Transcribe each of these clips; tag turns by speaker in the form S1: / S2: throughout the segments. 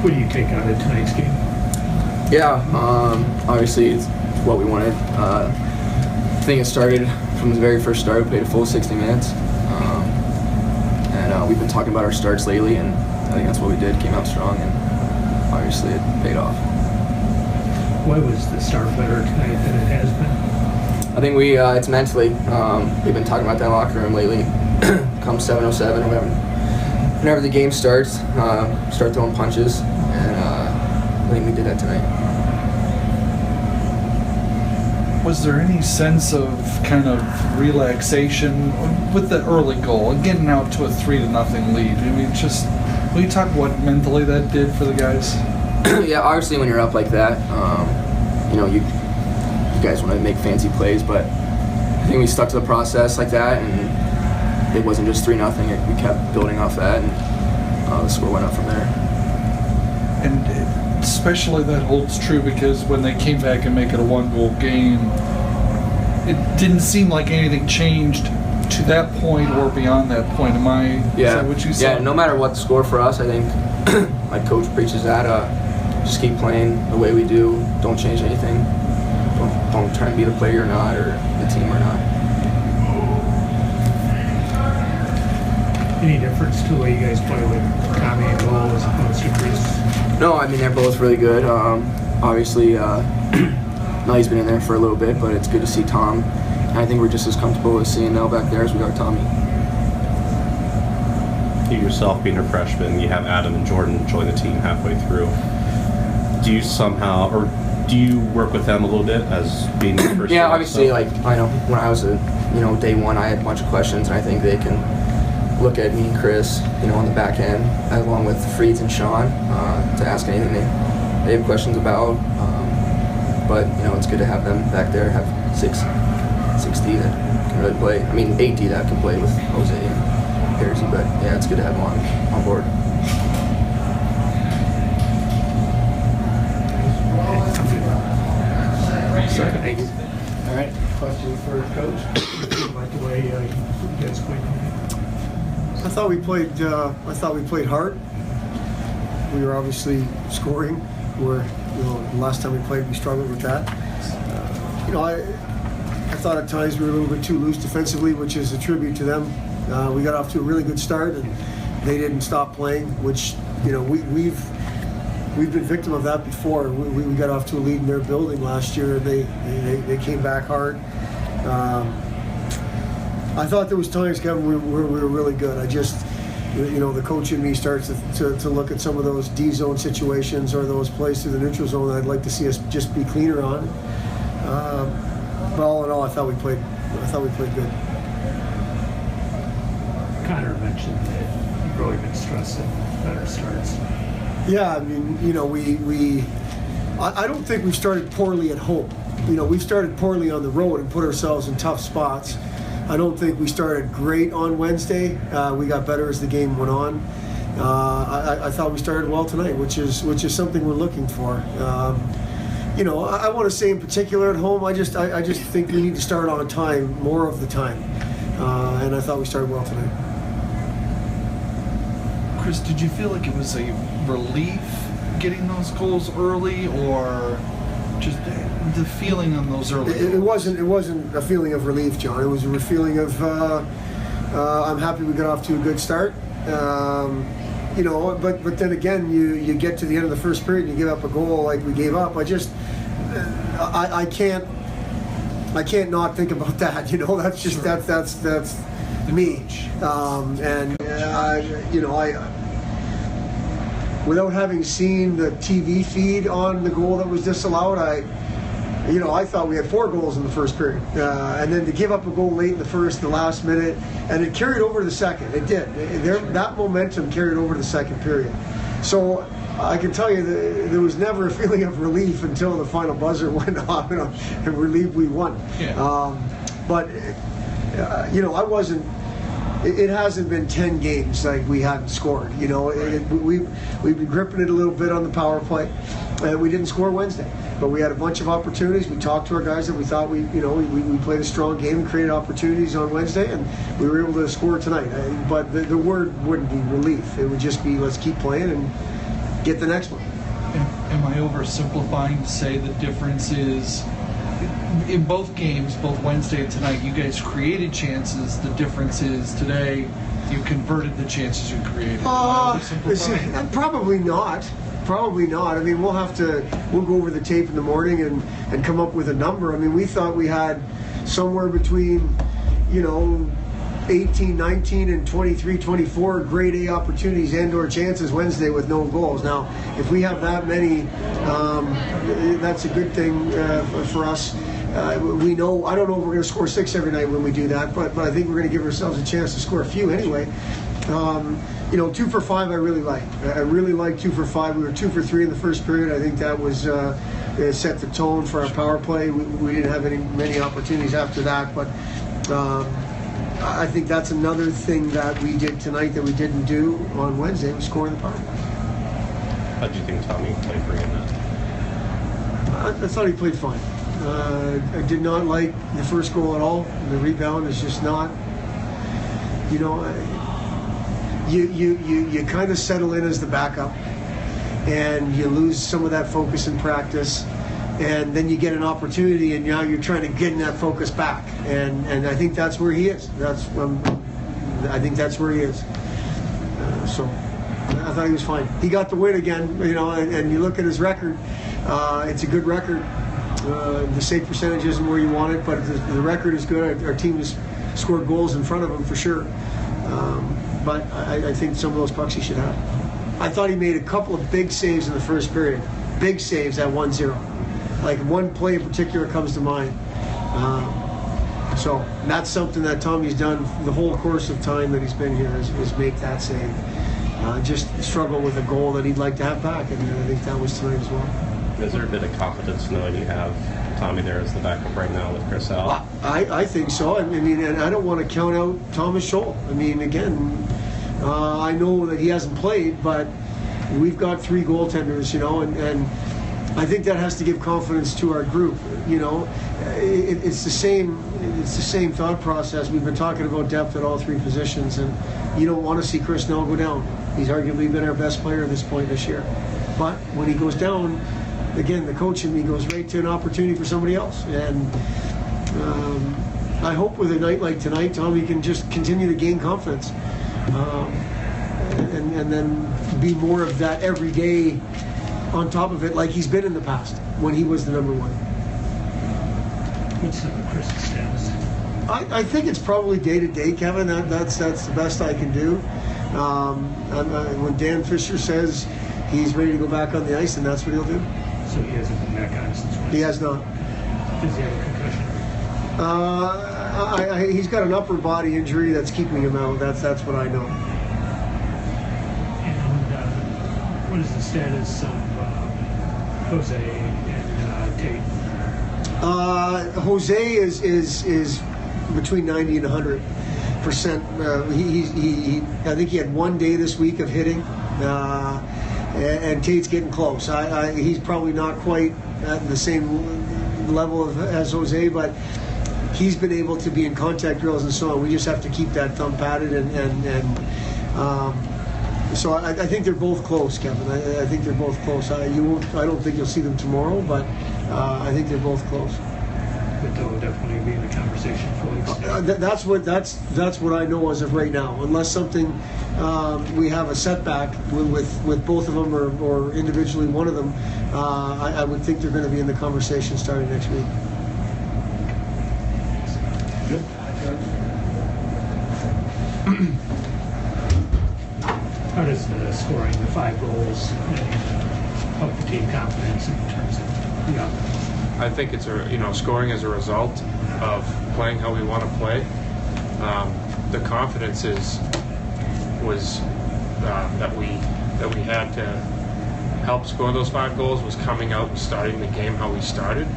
S1: What do you take out of tonight's game?
S2: Yeah, obviously it's what we wanted. I think it started from the very first start. We played a full 60 minutes. And we've been talking about our starts lately, and I think that's what we did. Came out strong, and obviously it paid off.
S1: Why was the start better tonight than it has been?
S2: I think it's mentally. We've been talking about that locker room lately. Come 7:07, whenever the game starts, start throwing punches, and I think we did that tonight.
S3: Was there any sense of kind of relaxation with the early goal and getting out to a 3-0 lead? I mean, just will you talk what mentally that did for the guys?
S2: Yeah, obviously when you're up like that, you guys want to make fancy plays, but I think we stuck to the process like that, and it wasn't just 3-0. We kept building off that, and the score went up from there.
S3: And especially that holds true because when they came back and make it a 1-goal game, it didn't seem like anything changed to that point or beyond that point. Is that what you said?
S2: Yeah, no matter what the score for us, I think my coach preaches that. Just keep playing the way we do. Don't change anything. Don't try and be the player you're not or the team or not.
S1: Any difference to the way you guys play with Tommy and goal as opposed to Chris?
S2: No, I mean, they're both really good. Obviously, Nellie's been in there for a little bit, but it's good to see Tom. And I think we're just as comfortable with seeing Nell back there as we are Tommy.
S4: You yourself being a freshman, you have Adam and Jordan join the team halfway through. Do you somehow, or do you work with them a little bit as being the first?
S2: Yeah, obviously, I know when I was day one, I had a bunch of questions, and I think they can look at me and Chris, on the back end, along with Freeds and Sean, to ask anything they have questions about. But it's good to have them back there, have 6D that can really play. I mean, 8D that can play with Jose and Jersey, but yeah, it's good to have them on board.
S1: Thank you. All right, question for Coach. Like the way you guys played.
S5: I thought we played hard. We were obviously scoring. Where the last time we played, we struggled with that. I thought at times we were a little bit too loose defensively, which is a tribute to them. We got off to a really good start, and they didn't stop playing. Which we've been victim of that before. We got off to a lead in their building last year, and they came back hard. I thought there was times, Kevin, we were really good. I just, the coach in me starts to look at some of those D-zone situations or those plays through the neutral zone that I'd like to see us just be cleaner on. But all in all, I thought we played good.
S1: Connor mentioned that you've really been stressing better starts.
S5: Yeah, I mean, I don't think we've started poorly at home. We've started poorly on the road and put ourselves in tough spots. I don't think we started great on Wednesday. We got better as the game went on. I thought we started well tonight, which is something we're looking for. I want to say in particular at home, I just think we need to start on time more of the time. And I thought we started well tonight.
S3: Chris, did you feel like it was a relief getting those goals early, or just the feeling on those early goals?
S5: It wasn't a feeling of relief, John. It was a feeling of I'm happy we got off to a good start. But then again, you get to the end of the first period and you give up a goal like we gave up. I can't not think about that. That's just
S3: Sure.
S5: that's me. Without having seen the TV feed on the goal that was disallowed, I thought we had 4 goals in the first period. And then to give up a goal late in the first, the last minute, and it carried over to the second. It did. That momentum carried over to the second period. So I can tell you that there was never a feeling of relief until the final buzzer went off and relieved we won.
S3: Yeah.
S5: I wasn't. It hasn't been 10 games like we hadn't scored. We've been gripping it a little bit on the power play. We didn't score Wednesday, but we had a bunch of opportunities. We talked to our guys that we thought we played a strong game and created opportunities on Wednesday, and we were able to score tonight. But the word wouldn't be relief. It would just be let's keep playing and get the next one.
S3: Am I oversimplifying to say the difference is in both games, both Wednesday and tonight, you guys created chances. The difference is today you converted the chances you created. Am I oversimplifying?
S5: Probably not. Probably not. I mean, we'll go over the tape in the morning and come up with a number. I mean, we thought we had somewhere between, 18, 19, and 23, 24 grade A opportunities and/or chances Wednesday with no goals. Now, if we have that many, that's a good thing for us. We know, I don't know if we're going to score 6 every night when we do that, but I think we're going to give ourselves a chance to score a few anyway. 2 for 5 I really like. I really like 2 for 5. We were 2 for 3 in the first period. I think that was set the tone for our power play. We didn't have many opportunities after that, but I think that's another thing that we did tonight that we didn't do on Wednesday, was scoring the power play.
S4: How do you think Tommy played for him?
S5: I thought he played fine. I did not like the first goal at all. The rebound is just not, you kind of settle in as the backup, and you lose some of that focus in practice, and then you get an opportunity, and now you're trying to get in that focus back, and I think that's where he is. I think that's where he is. So I thought he was fine. He got the win again, and you look at his record. It's a good record. The save percentage isn't where you want it, but the record is good. Our team has scored goals in front of him for sure. But I think some of those pucks he should have. I thought he made a couple of big saves in the first period. Big saves at 1-0. Like one play in particular comes to mind. So that's something that Tommy's done the whole course of time that he's been here is make that save. Just struggle with a goal that he'd like to have back, and I think that was tonight as well.
S4: Is there a bit of confidence knowing you have Tommy there as the backup right now with Chris out?
S5: I think so. I mean, and I don't want to count out Thomas Scholl. I mean, again, I know that he hasn't played, but we've got 3 goaltenders, and I think that has to give confidence to our group. It's the same thought process. We've been talking about depth at all 3 positions, and you don't want to see Chris Nell go down. He's arguably been our best player at this point this year. But when he goes down, again, the coach in me goes right to an opportunity for somebody else. And I hope with a night like tonight, Tommy can just continue to gain confidence. And then be more of that every day on top of it, like he's been in the past when he was the number 1.
S1: What's Chris's status?
S5: I think it's probably day to day, Kevin. That's the best I can do. When Dan Fisher says he's ready to go back on the ice, and that's what he'll do.
S1: So he hasn't been back on since Wednesday?
S5: He has not.
S1: Does he have a concussion?
S5: He's got an upper body injury that's keeping him out. That's what I know.
S1: And what is the status of Jose and Tate?
S5: Jose is between 90 and 100%. I think he had 1 day this week of hitting, and Tate's getting close. He's probably not quite at the same level as Jose, but he's been able to be in contact drills and so on. We just have to keep that thumb padded, so I think they're both close, Kevin. I think they're both close. I don't think you'll see them tomorrow, but I think they're both close.
S1: But they'll definitely be in the conversation for weeks.
S5: That's what I know as of right now. Unless something we have a setback with both of them or individually one of them, I would think they're going to be in the conversation starting next week.
S1: Good. How does the scoring the 5 goals help the team confidence in terms of the offense?
S6: I think it's scoring as a result of playing how we want to play. The confidence was that we had to help score those 5 goals was coming out and starting the game how we started.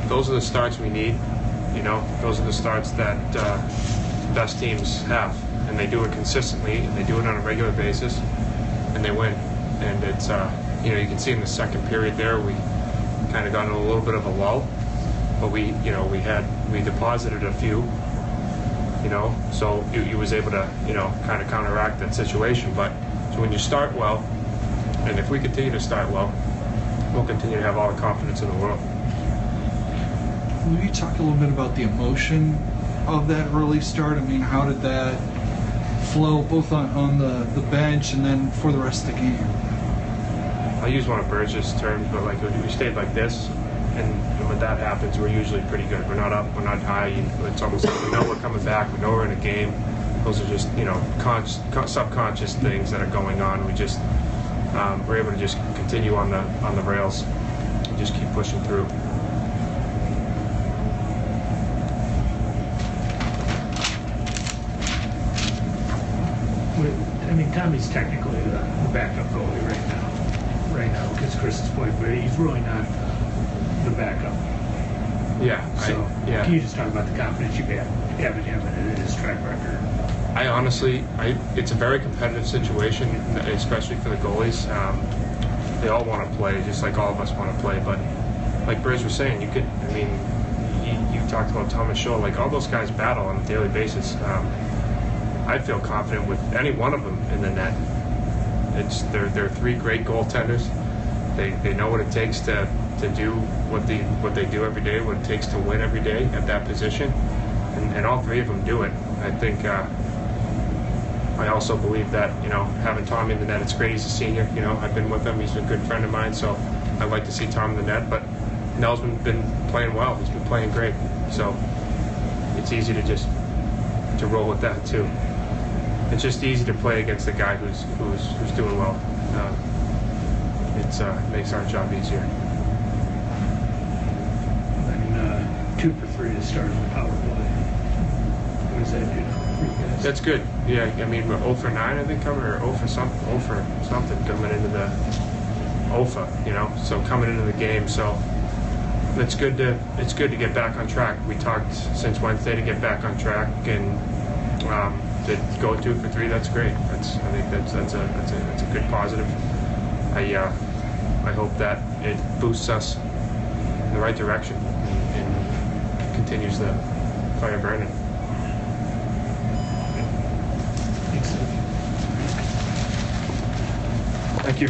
S6: Those are the starts we need. Those are the starts that best teams have, and they do it consistently, and they do it on a regular basis, and they win. And it's you can see in the second period there we kind of got in a little bit of a lull, but we deposited a few, so he was able to kind of counteract that situation. But So when you start well, and if we continue to start well, we'll continue to have all the confidence in the world.
S3: Will you talk a little bit about the emotion of that early start? I mean, how did that flow both on the bench and then for the rest of the game?
S6: I'll use one of Burge's terms, but like we stayed like this, and when that happens, we're usually pretty good. We're not up, we're not high. It's almost like we know we're coming back, we know we're in a game. Those are just, you know, subconscious things that are going on. We just we're able to just continue on the rails and just keep pushing through.
S1: I mean, Tommy's technically the backup goalie right now, because Chris's point, but he's really not the backup.
S6: Yeah.
S1: So, can you just talk about the confidence you have in him and his track record?
S6: I honestly, it's a very competitive situation, especially for the goalies. They all want to play, just like all of us want to play. But like Burge was saying, you talked about Thomas Scholl, like all those guys battle on a daily basis. I feel confident with any one of them in the net. They're three great goaltenders. They know what it takes to do what they do every day, what it takes to win every day at that position, and all three of them do it. I think. I also believe that, you know, having Tommy in the net, it's great. He's a senior. You know, I've been with him. He's a good friend of mine, so I'd like to see Tom in the net. But Nell's been playing well. He's been playing great. So it's easy to roll with that too. It's just easy to play against a guy who's doing well. It makes our job easier.
S1: And 2 for 3 to start on the power play. What does that do for you guys?
S6: That's good. Yeah, I mean, we're 0 for 9, I think, coming, or 0 for something coming into the OFA, you know, so coming into the game. So it's good to get back on track. We talked since Wednesday to get back on track, and to go 2 for 3, that's great. I think that's a good positive. I hope that it boosts us in the right direction and continues the fire burning.
S1: Thank you.